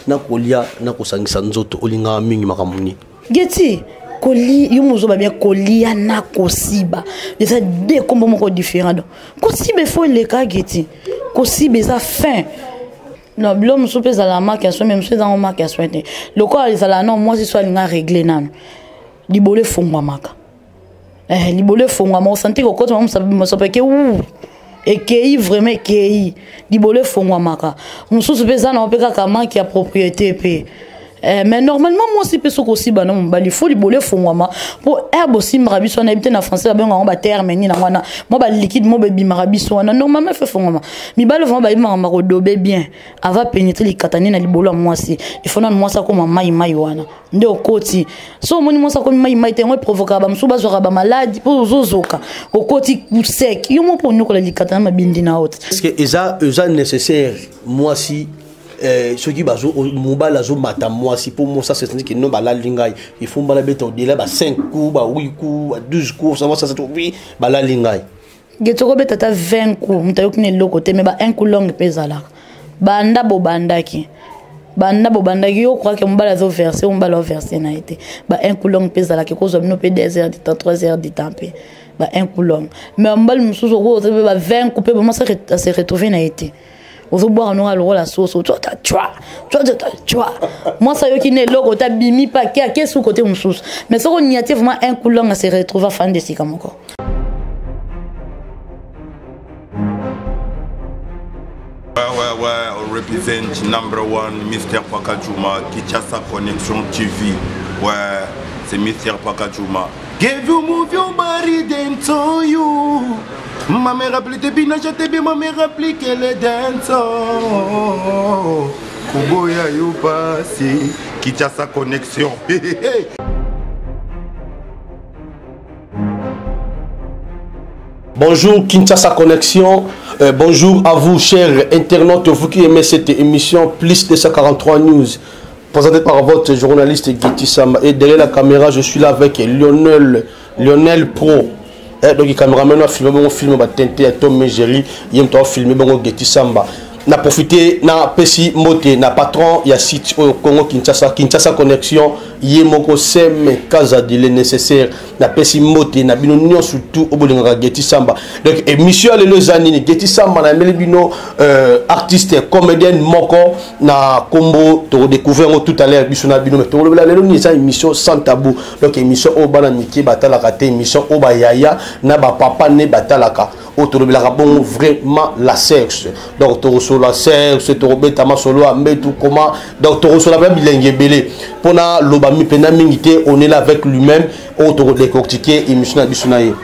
na kolia na kosangisa nzoto olinga mingi makamuni Geti koli yomozo ba bien kolia na kosiba ça deux combos moko différents kosiba faut les cas Geti kosiba ça fin non l'homme soupe za la marque so même so dans marque so le corps ça là non moi si soit linga régler nan libole fongwa maka libole fongwa mo santé ko ko mo so peke ou et qui vraiment qui libole fongwa maka mususu pesa na opeka kama qui a propriété pe mais normalement moi aussi peso aussi ba non ba il faut libole fongwa pour herbe aussi marabiso na habité na français ba nga ba terme ni na wana moi ba liquide mo ba bi marabiso na normalement fait fongwa mi ba le fond ba ima ma dobe bien avant pénétrer les katani na libolo moi aussi il faut na moi ça comme mai wana nde okoti so moni moi ça comme mai te moi provoquer ba msuba zo ba maladie pour zozoka okoti sec yo mo pour nous ko la likatana ma bindi na haute est-ce que eza nécessaire moi si ceux qui bazo mobile azo mata moi si pour moi ça c'est que non ba la lingai il faut ba la bête au delà ba 5 coups ba 8 coups ba 12 coups ça c'est oui ba la lingai getoko beta ta 20 coups mutayo kine lokote mais ba un coup long pezala banda bobandaki yo crois que mbala zo verser mbala verser na été ba un coup long pezala ke kozo bino pe 2 heures de temps 3 heures de temps ba un coup long mais mbala musuzo ko ba 20 coups pe moi ça se retrouver na été ozo boire no alors la sauce tu vois moi ça yo qui ne logo ta bimi pa ke sous côté musuzo mais ça on y a vraiment un coup long à se retrouver fan de si comme encore Ouais, on représente number one, Mr. Pakajuma, Kinshasa Connection TV. Ouais, c'est Mr. Pakajuma. Give you move your body, dance on you. Ma mère rappelait tes binages, tes bien, ma mère rappelait qu'elle est dance. Kuboya you passé, Kinshasa Connection. Bonjour Kinshasa Connexion, bonjour à vous chers internautes, vous qui aimez cette émission Plus 243 News, présentée par votre journaliste Getty Samba. Et derrière la caméra, je suis là avec Lionel Pro. Donc le caméraman a filmé mon film, tenté à Tom Mégéry, il a filmé mon Getty Samba. Na profité na pesi moté na patron ya site au Congo Kinshasa Connexion yemoko seme kaza de le nécessaire na pesi moté na bino nyon surtout au bolinga Getty Samba. Donc émission le zanini Getty Samba na meli bino artiste comédienne moko na combo to découvrir tout à l'heure bisuna bino mais to la lelo ni ça émission sans tabou. Donc émission au bana miki batala kate émission au bayaya na ba papa ne batalaka autour de la bon vraiment la sexe. Donc to la sexe to betama solo ambe tout comment donc to la ba bilingue belé pona lobami pena mingité on est là avec lui-même autour décortiquer émission na bisunaye.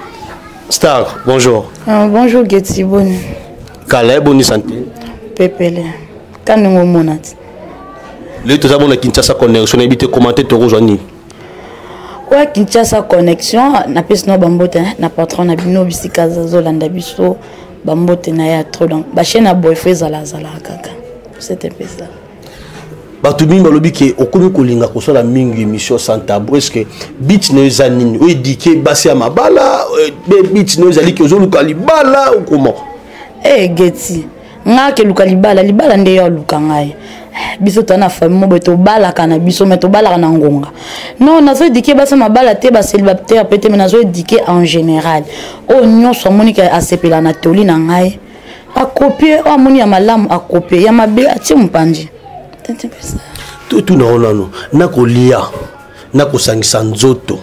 Star, bonjour. Bonjour Getty, bonne. Kale bonne santé. Pepele. Kanengo monat. Le tout ça bon Kinshasa Connexion habité commenter to rejoindre. Ouais, Kinshasa Connexion na pesi no bambote na patron na bino bisika zolanda biso bambote na ya trop donc ba chaîne na boyfriend zala kaka c'était un peu ça batu bimba lobi ke okomi kolinga kosola mingi émission sans tabou est-ce que beat no zanini o dike basi ya mabala beat no zali ke ozoluka libala ou comment Getty nga ke luka libala nde yo luka ngai biso tana famille mo to bala kana biso meto bala na ngonga non nazo dike basa mabala te ba célibataire peut-être mais nazo dike en général o nyonso monika asepela na toli na ngai a copier o moni ya malamu a copier ya mabe ati mpanje tout non na kolia na kosangisa nzoto.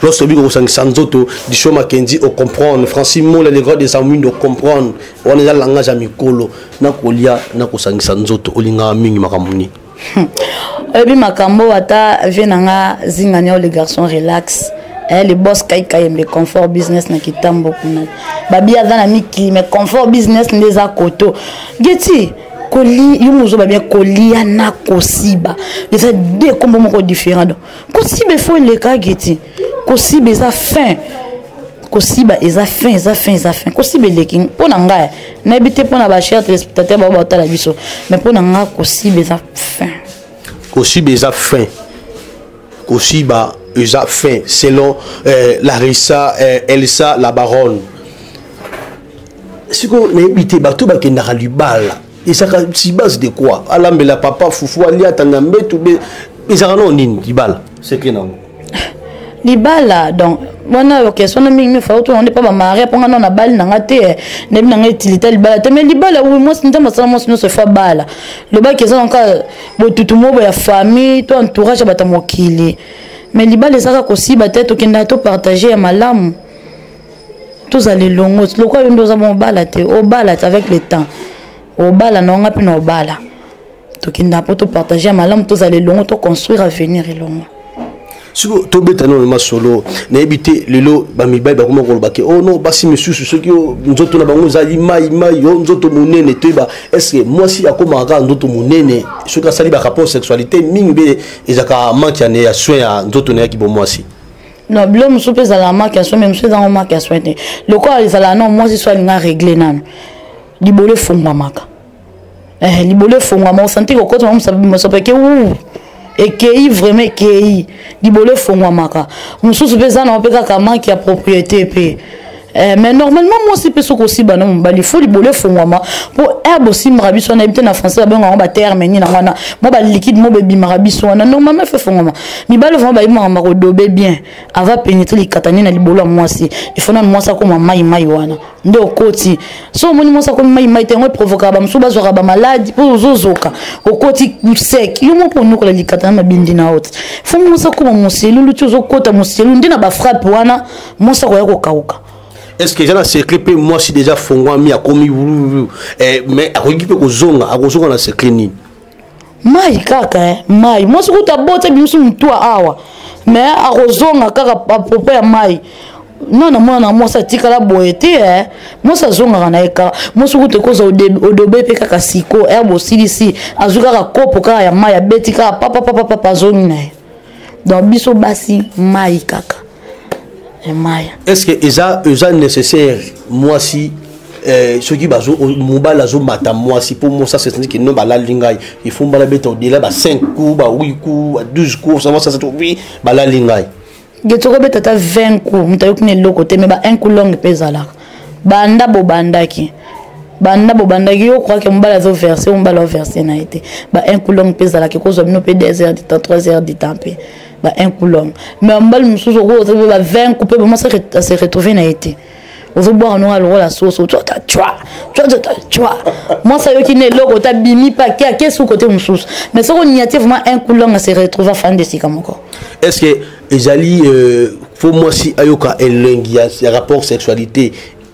Lorsque vous avez un zoto, du chômage Kendi, on comprend. Francis Moula, les grands des amis, on comprend. On est dans le langage amicolo. Na kolia, na kosangisa nzoto, olinga mingi makamuni. Ebi makambo ata venanga zinganya les garçons relax. Les boss kai me confort business na kitambo kuna. Babi azana miki me confort business ndeza koto. Getty Koli, yomuzo ba bien kolia na kosiba. Les deux combos moko différents. Kosiba faut les cas Getty. Kosiba eza fin. Kosiba eza fin. Kosiba leking pona nga na habité pona ba cher téléspectateur ba ba la biso. Mais pona nga kosiba eza fin. Kosiba eza fin. Kosiba eza fin selon Larissa Elsa la baronne. Si ko na habité bato ba kenda libala. Et ça si base de quoi? Alambela papa foufou ali atangambé tout be ezarano nini libala. C'est que non. Libala donc wana question na mingi fa auto on n'est pas ba marié pour ngana na bali nanga te ne bi nanga utilité libala te mais libala oui moi c'est ndama sala moi sinon se fa bala le ba question encore botutu mo ya famille to entourage bata mokili mais libala ça ka aussi ba tête okenda to partager ya malamu tous allez longo le quoi ndoza mon bala te au bala avec le temps au bala non ngapi no bala to kenda poto partager ya malamu tous allez longo to construire avenir longo. Si vous avez un solo, n'habitez le lot, Bamiba, Bakuma, Golbake, oh non, Bassi, monsieur, ceux qui ont d'autres bango, Zali, Maï, d'autres monnaie, est-ce que moi, si à comment d'autres monnaie, ce qui a sali par rapport à la sexualité, Mingbe, et Zaka manque à soin d'autres qui vont moi aussi. Non, blum, soupe, Zala, marque à soin, même si dans marque à soin. Le corps, les Zala, non, moi, je suis allé régler, nan. Libole fond, mamaka. Libole fond, maman, santé, au côté, on s'appelle que ouh. Et qui vraiment qui libole fongwa maka mususu pesa na opeka kama qui a propriété pe mais normalement moi si peso aussi ba non ba li faut libole fongwa ma pour herbe aussi marabiso na habité na français ba ngwa ba terme ni na wana mo ba liquide mo be marabiso na normalement fait fongwa ma mi ba le vont ba ima ma dobe bien ava pénétrer les katani na libolo moi si il faut na moi ça comme mai wana ndo koti so moni moi ça comme mai te ngoi provoquer ba msuba zo ba maladie pour zozoka au koti sec yo mo pour nous ko la likatana ma bindi na haute faut moi ça comme mon cellule tu zo kota mon cellule ndina ba frappe wana moi ça ko ya ko kauka. Est-ce que j'ai un secret pour moi si déjà fongwa mi a commis mais à récupérer aux zones à aux zones dans secret ni mai kaka mai moi ce que tu as boté biso mtua awa mais à aux zones kaka à propos ya mai non non moi ça tika la boété moi ça zonga na eka moi ce que tu cause au dobe pe kaka siko herbe aussi ici azuka ka kopo kaka ya mai ya betika papa zone na donc biso basi mai kaka. Est-ce que c'est nécessaire moi si ceux qui baso mobile azo mata moi si pour moi ça c'est que non ba la lingai il faut ba la bête au-delà ba 5 coups ba 8 coups ba 12 coups ça c'est oui ba la lingai getoko beta ta 20 coups mutayo kune lokote mais ba un coup long pezala banda bobandaki yo crois que mbala zo verser mbala verser na été ba un coup long pezala que cause no pe 2 heures de temps 3 heures de temps bah un coup long mais mbal musuzo ko za 20 coupé moi ça se retrouver na été ozo boire no alors la sauce tu vois moi ça yo qui ne logo ta bimi pa qu'est-ce côté musuzo mais ça on y a vraiment un coup long à se retrouver fin de si comme encore. Est-ce que ezali faut moi si ayoka elengi ya rapport sexualité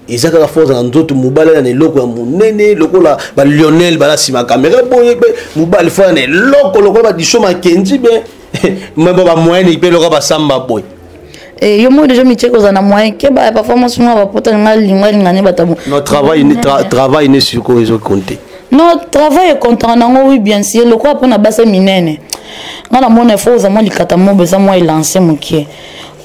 et ça la force dans d'autres mobile na loko ya munene loko la ba Lionel bala si ma caméra boye mobile fa na loko ba di choma kenji ben mais bon ba moyen il peut le ba samba boy et yo mo déjà mi cheko za na moyen ke ba performance mo ba pota nga lingwa ngane batamu notre travail n'est sur quoi ils ont compté notre travail est content nango oui bien sûr le quoi pour na basa minene ngana mona faut za mo likata mo beza mo lancer mokie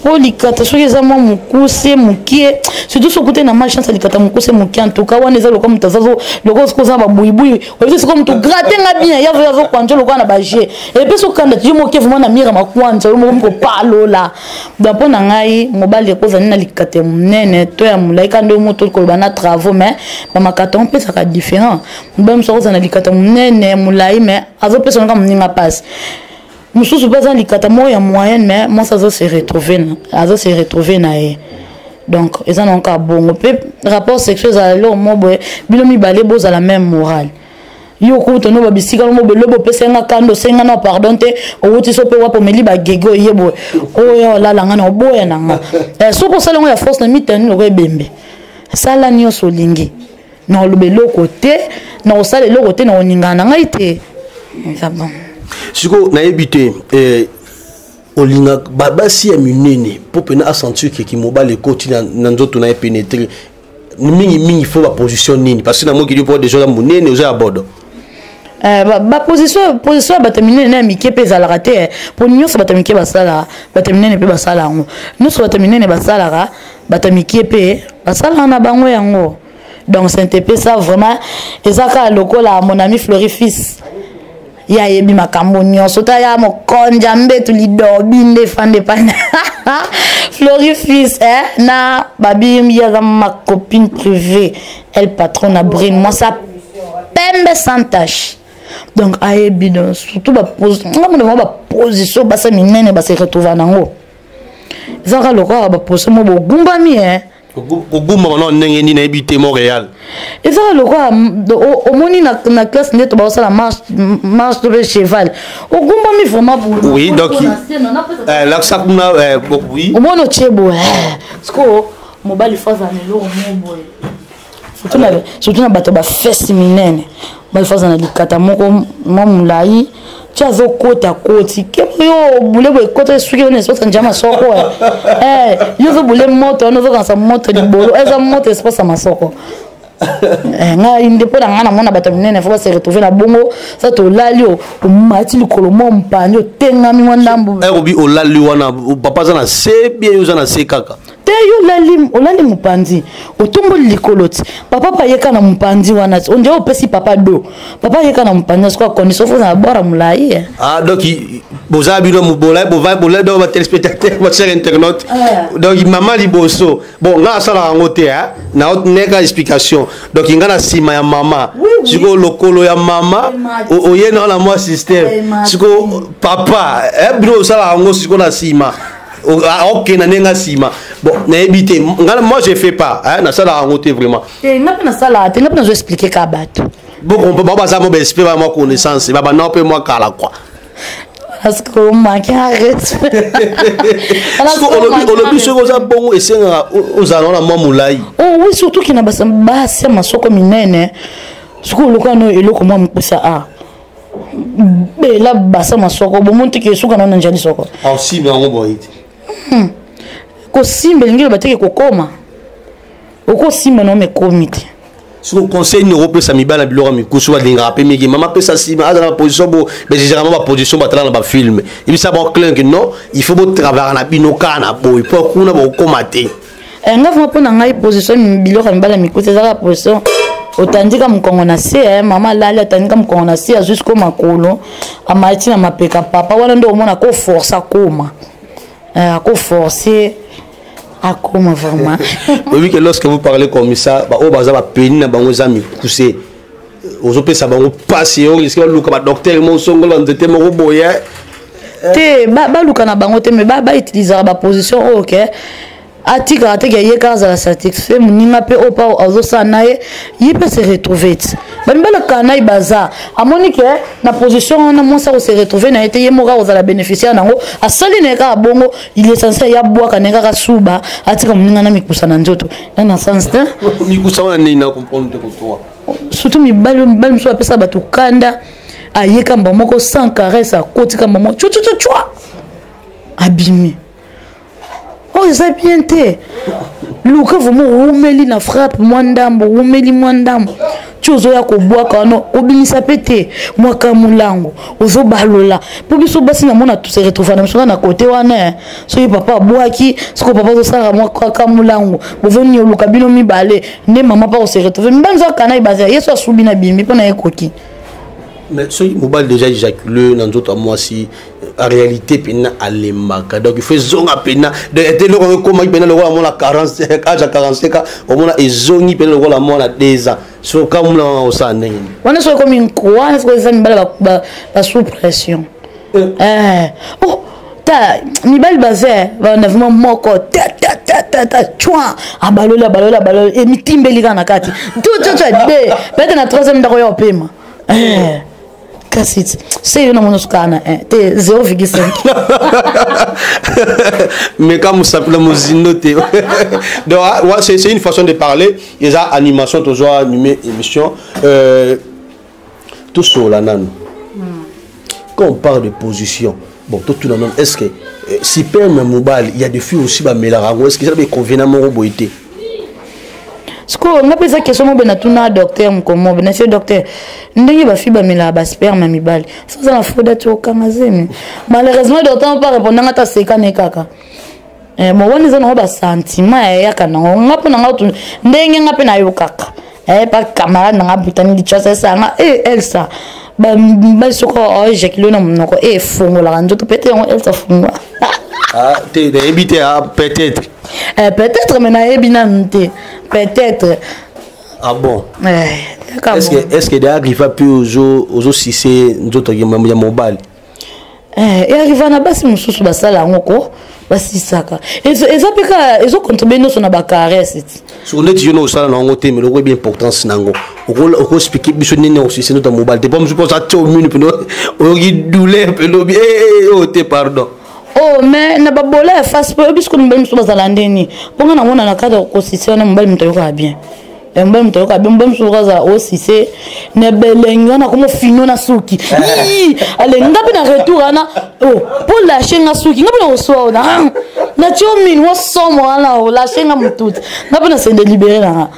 pour likata soki za mo mukuse mokie surtout so côté na ma chance likata mukuse mokie en tout cas wana za lokoma mtazazo lokos ko za ba buibui oyo c'est comme to gratter nga bien ya zo kwanjo lokona ba je et puis so kanda tu mokie vraiment na mira makwanza mo ko palo la donc pona ngai mobali ko za na likata munene to ya mulaika ndo moto ko bana travaux mais ba makaton pe ça ka différent mbam so za na likata munene mulai mais azo pe so nga mninga passe mususu pas likata moya moyenne mais moi ça se retrouver na donc ils en ont encore bon rapport sexuel à l'homme mo boy bilomi balé boz à la même morale yo ko to no ba bisika mo be lobo pesa nga kando senga na pardon te o wuti so pe wa po meli ba gego yebo o yo la la ngana oboya na nga so ko sala ngo ya force na mitani lo bembe sala nyo solingi na lo be lokote na o sala lokote na oningana ngai te ça bon. Si vous n'avez habité Olinga, Babasi a munene pour pouvoir sentir que Kimoba les côtes dans d'autres n'avait pénétré. Il faut la position nini parce que dans mon qui dit pour des gens munene aux à bord. Position batamine na mike pesa la raté pour nous ça batamike basala batamine ne pe basala ngo nous ça batamine ne basala batamike pe basala na bango yango donc c'est ça vraiment ezaka lokola mon ami Florifis ya yebi makambo nyonso ta ya mokonja mbetu lidobi nde fande pana Florifis na babi ya ma copine privée elle patronne à Brine moi ça pembe sans tache. Donc ayebi donc surtout ba position basa minene ba se retrouver nango. Zara lokwa ba position mo gumbami Ogumba non ndenge ni na habité Montréal. Zara lokwa au moni na classe neto ba sala marche de cheval. Ogumbami vraiment pour. Oui, donc là ça kuna oui. Au mono chebo sko mobile faza na lo mo boy. Surtout na bato ba fesse minene. Ba faza na likata moko mulai. Chazo kota koti yo bule boy kota suki on espace njama soko yo zo bule moto no zo kansa moto di bolo eza moto espace masoko nga independa ngana mona bato minene faut se retrouver na bongo ça to lali o mati likolo mo mpanyo tenga mi ndambo obi o lali wana papa za na se bien yo za na se kaka te yo lali mupandi otombo likoloti papa pa yeka na mupandi wana onde opesi papa do papa yeka na mupandi kwa condition faut na bora mulai donc boza bino mubola bola do ba téléspectateur ba cher internaute donc maman liboso bon nga sala ngote na neka explication donc ngana sima ya mama siko lokolo ya mama oyena na moi système siko papa bino sala ngo siko na sima ok na nenga sima bon na habité moi je fais pas na sala ngote vraiment na pena sala te na pena je expliquer ka bato bon baba ça mo expliquer ba moi connaissance baba non pe moi kala quoi parce que on manque respect parce que on le sur ça bon et c'est aux allons la mamulai oui surtout qu'il na basa masoko minene siko lokano eloko moi mpusa la basa masoko bo monte ke suka na njani soko si mais on boite ko simbe ngelo bateke kokoma oko simba no me komite sur conseil européen ça mi bala bilora mi kusu wa dinga pe mi mama pe ça si ma dans la position bo mais généralement ma position batala na ba film il ça bon clair que non il faut travailler na binoka na boy pour kuna bo komate nga vuma pona ngai position bilora mi bala mi kusu za la position otandika mkongo na se mama lali atandika mkongo na se jusqu'au makolo amati na mapeka papa wana ndo omona ko force akoma ko forcer à comment vraiment oui que lorsque vous parlez comme ça ba o baza ba peni na bango za mi pousser ozo pesa bango passer on risque luka ba docteur mo songolo ndete mo boya te ba luka na bango te mais ba utiliser ba position OK atika ateke yeka za satisfait muninga pe opa ozo sanaye yipe se retrouver bambala kana ibaza amonike na position na monsa ko se retrouver na été yemoka oza la bénéficiaire nango asali neka bongo il est censé ya bwa kaneka ka suba atika muninga na mikusa na njoto na sens te mikusa wana ni na comprendre ko toi surtout mi balu mso apesa batu kanda ayeka mbamoko sans caresse akotika mbamo chua abimi oh ça bien te luka vraiment umeli na frappe mwandambo umeli mwandambo chozo ya kobwaka no obinisa pete mwaka mulango ozo balola po biso basi na mona tu se retrouver na msona na côté wana so papa bwaki siko papa zo sara mwaka mulango bovoni luka bino mibale ne mama pa se retrouver mbanzo kana ibaza yeso asubina bimbi pona ekoki mais ce mobile déjà éjaculé dans d'autres mois si en réalité pena alemaka donc il faut zonga pena de était le comment pena le roi la 45 âge à 45 ans au moins ezongi pena le roi la mona 2 ans so comme là au sana on est comme une croix est-ce que ça me la sous pression oh ta ni bal bazé on a vraiment moko ta chwa abalola et mi timbeli kana kati tout de peut-être na 3e ndako ya pema c'est une monoscana t'es 0,5 mais comme ça peut noter donc c'est une façon de parler les animations toujours animé émission tout sur la nan quand on parle de position bon tout le monde est-ce que si père mobile il y a des filles aussi bah mélarango est-ce que ça peut convenir à mon roboité ce qu'on appelle ça question ben tuna docteur mkomo ben c'est docteur ndenge ba fiba mela ba sperme mibali ça la faute d'être au kamazemi malheureusement docteur pas répondre ngata seka ne kaka mo wani zana ba sentiment ya kana ngapo na ngatu ndenge ngape na yo kaka pa camarade nga butani di chasa sanga Elsa ba soko éjaculé na monoko fongola njoto pete Elsa fungwa t'es évité peut-être peut-être mais na ebina nte peut-être Ah bon? Est-ce que il arrive à plus aux si c'est d'autres qui m'ont mobile? Et arrive à basi mususu basala ngoko basi saka. Ils ont contribué nous sur na caresse. Sur net je no sala na ngote mais le bien importance nango. Oko expliquer biso nene aussi c'est notre mobile. T'es pas me suppose à tout minute pour douleur pelo bien oh te pardon. Oh mais na babola face pour biso ko mbali mususu basala ndeni. Ponga na mona na cadre ko sisi na mbali mtoyoka bien. Mbali mtoyoka bien mbali mususu kaza aussi c'est ne belenga na comme fino na suki. Ale ngapi na retour ana oh pour lâcher na suki ngapi na oso na tio min wo somo ana o lâcher na mututi ngapi na se délibérer na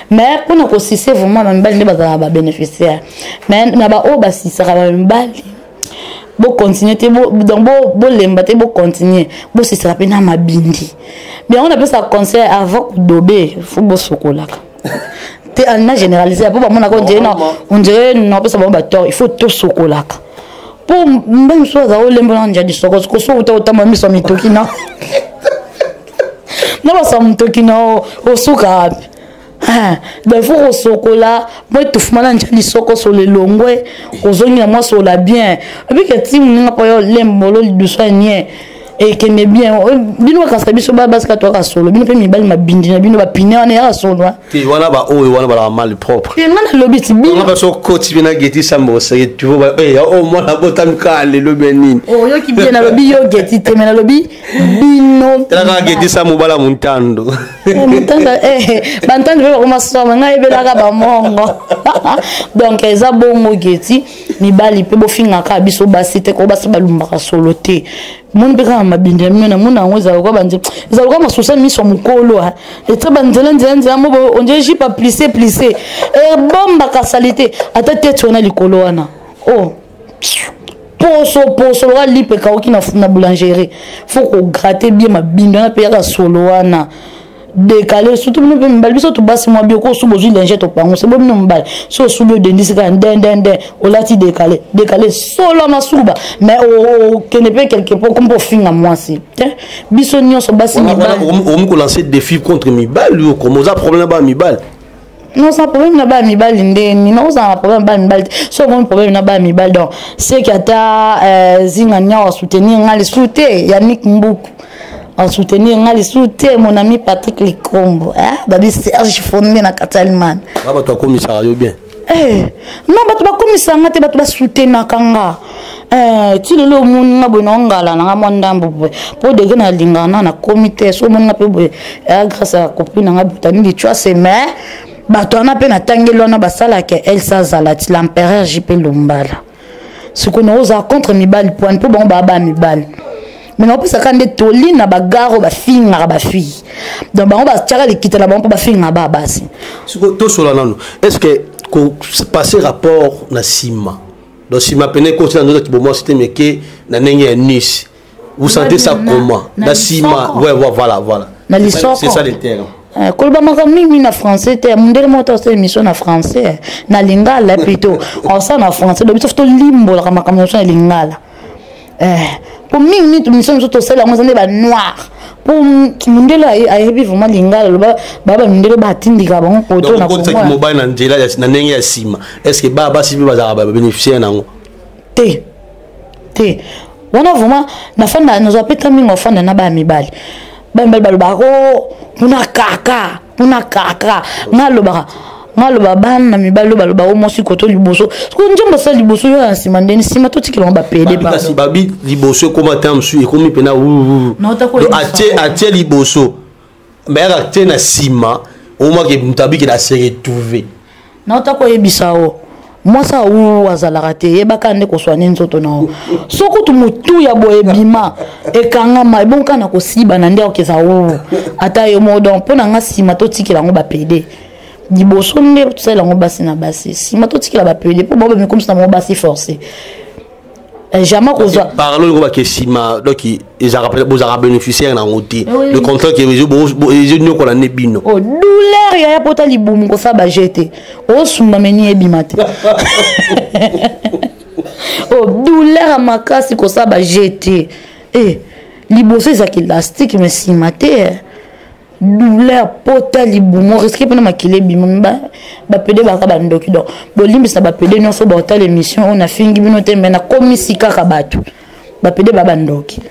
mais pour na ko sisi vraiment na mbali ne bazala ba bénéficiaire mais na ba o ba sisi ka mbali bo continuer te donc bo lemba te bo continuer bo se sera pena mabindi mais on appelle ça conseil avant dobé faut bo sokolaka te alna généraliser pour ba mona ko on dirait non pas ça bon tort il faut tout sokolaka pour même chose za o lemba na njadi soko so uta mami so mitoki na na ba so mitoki na o suka ben faut au sokola moi tout fumana njali soko sur le longwe ozongi na moi sur la bien et puis que ti mninga po yo lembolo du soigner et que me bien bino ka sabi so ba baska to ka solo bino pe mi bali mabindi na bino ba pine on ya solo ti wana ba o wana ba mal propre et man lobi ti bino ba so coach bina geti sambo se tu vois o mo na botam ka le lobi nini o yo ki bien na lobi yo geti te na lobi bino tala geti sambo bala muntando muntando bantando be ko masoma ngai be la ka ba mongo donc eza bongo geti mi bali pe bo finga ka biso basite ko basa balumba ka solo te mon beka mabinde mena mona ngoza ko banje za ko masusa miso mukolo ha et banzela nzenza mo on dirait j'ai pas plissé et bomba ka salité ata tete ona likolo wana oh poso la lipe ka okina na boulangerie faut ko gratter bien mabinde na pe ya solo wana décalé surtout nous peut mbali biso to basi moi bien ko su bozu linge to pango c'est bon nous mbali so su bio dendisi ka den o lati décalé solo na suba mais o kene pe quelque part comme pour finir moi si biso nyonso basi mibali on ko lancer défi contre mibali ou comment ça problème ba mibali non ça problème na ba mibali ndeni non ça problème ba mibali so bon problème na ba mibali donc c'est que ata zinga nya soutenir ngali souté Yannick Mbuku en soutenir ngali souté mon ami Patrick Likombo babi Serge Fondé na Catalman ba to commissaire yo bien non ba to ba commissaire ngate ba to ba soutenir kanga ti lelo mun ngabo no ngala na ngamondambo po de na lingana na comité so mon ngape bo grâce à copine ngabutani li tu sais mais bato na pe na tangelo na basala ke Elsa Zalati l'empereur JP Lumbala ce qu'on osa contre mibali point pour bon baba mibali mais on peut s'attendre toli na bagaro ba finga ba fille donc on va tirer les quitter là ba finga ba basi ce que to sola nano est-ce que passer rapport na Sima donc Sima peine ko na notre bon c'était mais que na nenge Nice vous sentez ça comment na Sima ouais voilà c'est ça le terme kolba makami na français te mundele moto c'est émission na français na lingala plutôt on ça na français donc il faut limbo la makami na lingala pour mimi tu mission surtout c'est la moi ba noir pour mundele ay vraiment lingala baba mundele ba tindika ba poto na ko ko mobile na njela na ndenge ya Sima est-ce que baba si ba ba bénéficier nango te wana vraiment na fanda nous apeta mingo fanda na ba mibali balo kuna kaka ngalo bana na mibalo balo ba omosi koto liboso ko njomba sa liboso yo ansima ndeni sima to tikilo ba pede ba kasi babi liboso ko matam su e ko mi pena atie liboso mais atie na sima o ma ke mutabi ke la se retrouver na ta ko ebisao moi ça ou azalaka te yebaka nde ko soigner nzoto na soko tu mutu ya boye bima e kanga ma bon kana ko siba na nde okeza o ata yo modon pona nga sima to tikela ngo ba pede liboso nde tsela ngo basi na basi sima to tikela ba pede po bobe me comme ça mo basi forcé jamais ko zo parlons ngo ba ke sima donc ils arabes bénéficiaires na ngoti le contrat que les nyoko la nebino oh douleur ya pota libumu ko sa ba jeter o sumba meni ebimate oh douleur makasi ko sa ba jeter liboso ezaki élastique mais simate douleur pota libumo risque pena makile bimo ba pede ba ka bandoki donc bolimbi sa ba pede nyonso ba hôtel émission on a fingi bino te mena komisika ka batu ba pede ba bandoki.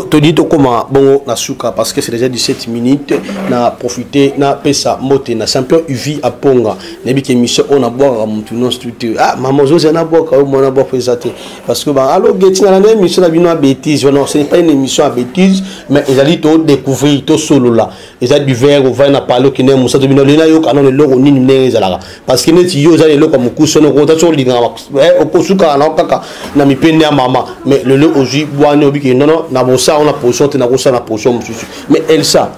Tu dis comment bon na suka parce que c'est déjà 17 minutes na profiter na pesa mote na champion UV à Ponga nebi que émission on a boire mutu non structure ah maman José na boire ka on a boire présenter parce que bah alors Getty na la émission na bino à bêtise non ce n'est pas une émission à bêtise mais ils allaient tout découvrir tout solo là ils allaient du verre au vin na parler que ne musa to bino lena yo kana le logo nini nene zalaka parce que neti yo za le logo mukuso no kota so linga au kosuka na kaka na mipende ya mama mais le logo oji boane obi que non na ça on a position na ko ça na position mais Elsa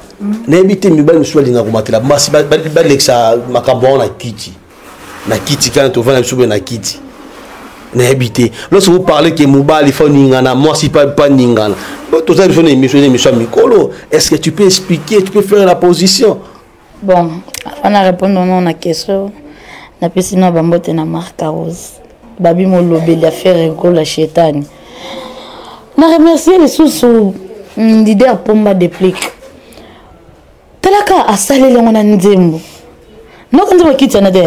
n'habite mi ba mi soit linga ko matela masi ba lexa makabo na kiti quand on va na soube na kiti n'habite lorsque vous parlez que Mobali faut ningana moi si pas ningana tout ça il faut une émission mikolo est-ce que tu peux expliquer tu peux faire la position bon on a répondu non na question na pesina bambote na marque rose babi mo lobeli affaire ko la chetani. Je remercie les sous leader Pomba déplique. Talaka a salé le mona nzembo. Non quand on quitte na de.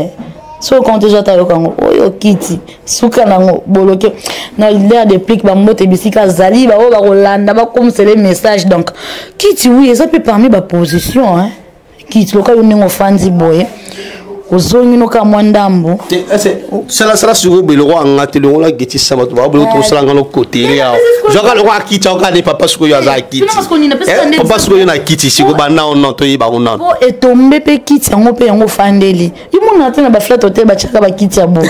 So quand déjà ta yokango oyo kiti suka nango boloke. Non leader déplique ba mote bisika zali ba o ba rolanda ba comme c'est les messages donc kiti oui ça peut parmi ba position hein. Kiti loka yo ningo fanzi boy. Ozongi no ka mwandambo c'est la sur le roi ngate le roi Getty Sama to ba bolo to sala ngalo côté ya joga le roi kiti oka de papa suko yo za kiti papa suko yo na kiti siko ba na on to yiba on bo etombe pe kiti yango pe yango fandeli yumo na tena ba flat hotel ba chaka ba kiti ya bo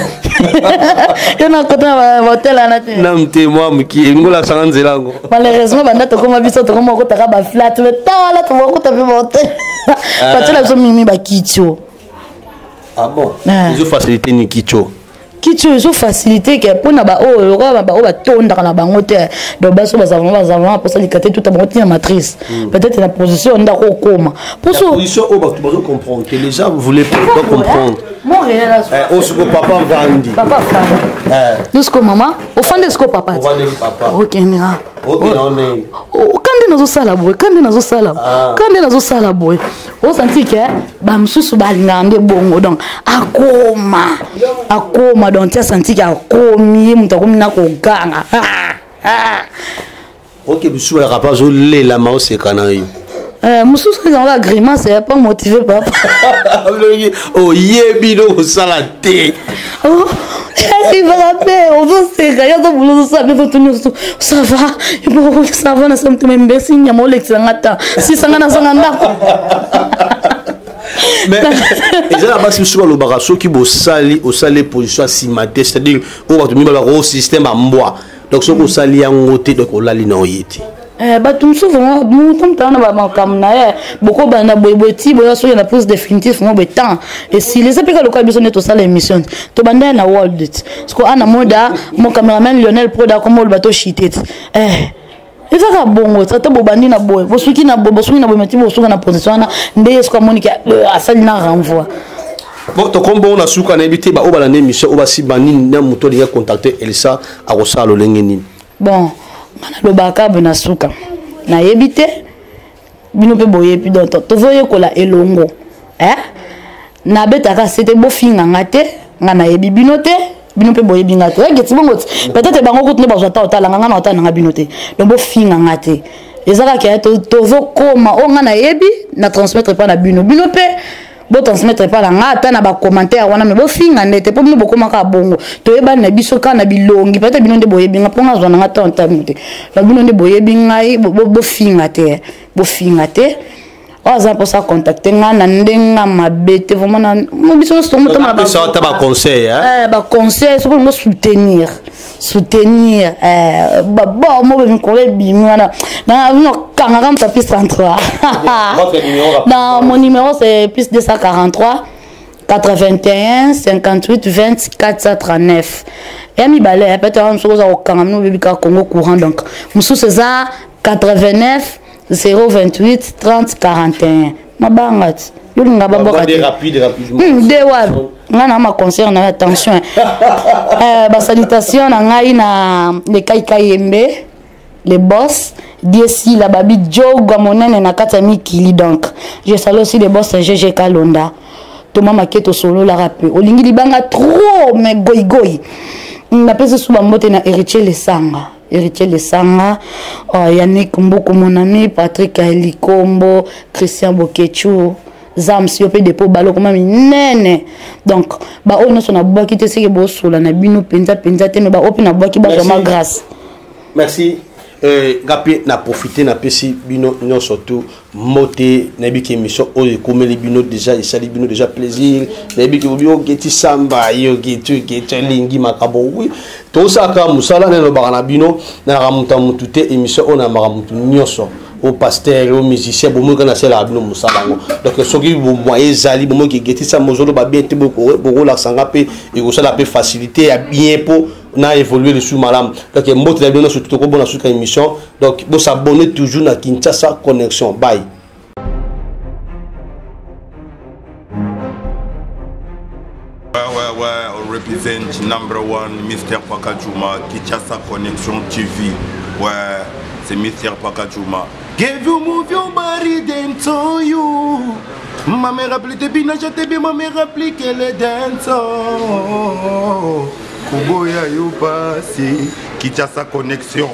yo na kota ba hotel ana te na mte moi mki ngola sanga nzela ngo malheureusement banda to koma biso to koma ko taka ba flat le tala to ko ta pe hotel ba tela zo mimi ba kiti o. Ah bon, ils ont facilité ni Kicho. Kicho ils ont facilité que pour na ba o le roi ba o ba tonda na bango te donc ba so ba zavon pour ça dikater toute la matrice peut-être la position nda ko koma pour ça position o ba tu dois comprendre que les gens voulaient pas comprendre mon réel on se papa vandi papa nous ko maman au fond de ce ko papa OK mira OK on est quand nazo sala boy quand nazo sala boy on sentit que ba msusu ba ngande bongo donc akoma donc tu as senti qu'il a commis mutakomi na ko ganga OK bisu la rapaz le la mao c'est canaille msusu dans la grimace c'est pas motivé papa oh yebi no salate oh il va rappeler on veut se regarder dans boulot ça mais ça va ça va na samtu mbesi nyamo lexangata si sangana mais ils ont passé sur le barasso qui au salé position simaté c'est-à-dire on va te mettre le système en bois donc ce qu'on sali en côté donc on l'a linoyé batum souvent mutum tana ba makamna boko bana boyboti boya so na pose définitif mo betan et si les apika lokal besoin to sala émission to banda na world it parce ana moda mon cameraman Lionel Proda comme le bateau chitet et ça bongo ça to bobandi na boy bosuki na bomati bosuka na position na ndeye sko monika asali na renvoi bon to comme bon na suka na ebité ba obala na émission obasi banini na moto linga contacter Elsa a rosalo lengeni bon mana lobaka bena suka na yebite bino pe boye puis donc to voye ko la elongo na betaka c'était bo finga ngate ngana yebi binote bino pe boye bingate Getty bongo peut-être bango ko tne ba jata otala ngana otala nga binote donc bo finga ngate ezaka ke to vo koma o ngana yebi na transmettre pas na bino pe bo transmettre pas la ngata na ba commentaire wana me bo finga ndete po mo bokoma ka bongo to yeba na biso kana bilongi peut-être bino nde boye binga ponga zona ngata ontamite la bino nde boye bingai bo finga te oza pour ça contacter ngana ndenga mabete vraiment na mo biso so mo tama ba ça ba conseil ba conseil so mo soutenir ba bo mo be ko le bimana na no kanga tapis 33 non mon numéro c'est plus 243 81 58 20 439 et mi balé peut-être on se cause au kanga no be ka Congo courant donc musu c'est ça 89 028 30 41 mabangat yo nga bamboka rapide dewa ngana ma concert na attention ba salutation na ngai na les Kaikayembe les boss D'ici la babi Djogo monene na katami kili donc. Je salue aussi les boss GG Kalonda. Thomas Maketo solo la rappé. Olingi libanga trop mais goy goy. Na pese sous mbote na héritier les sanga. Héritier les sanga. Yannick Mboko mon ami, Patrick Alikombo, Christian Bokechu. Zam si opé dépôt balo comme nene. Donc ba on so na boki te seke bo solo na bino penza te mais ba opi na boki ba vraiment grâce. Merci. Gapi na profité na pesi bino non surtout moté na biki émission o comme les bino déjà et sali bino déjà plaisir na biki bino geti samba yo gitu lingi makabo oui to saka musala na lo barana bino na ramuta mutute émission on a maramutu nyoso au pasteur au musicien bomo kana sela bino musala ngo donc soki bo moyen zali bomo ki geti sa mozolo ba bien te boko la sanga pe et ko sala pe facilité à bien pour na évoluer le sous malam donc mot de bien surtout ko bona sous émission donc vous s'abonner toujours na Kinshasa connexion bye. Ouais, on représente number one Mr. Pakajuma, Kinshasa Connection TV. Ouais, c'est Mr. Pakajuma. Give you move your body dance on you. Ma mère rappelait tes binages, t'es bien, ma mère rappelait qu'elle est dance. Kuboya yo passé, Kinshasa Connection.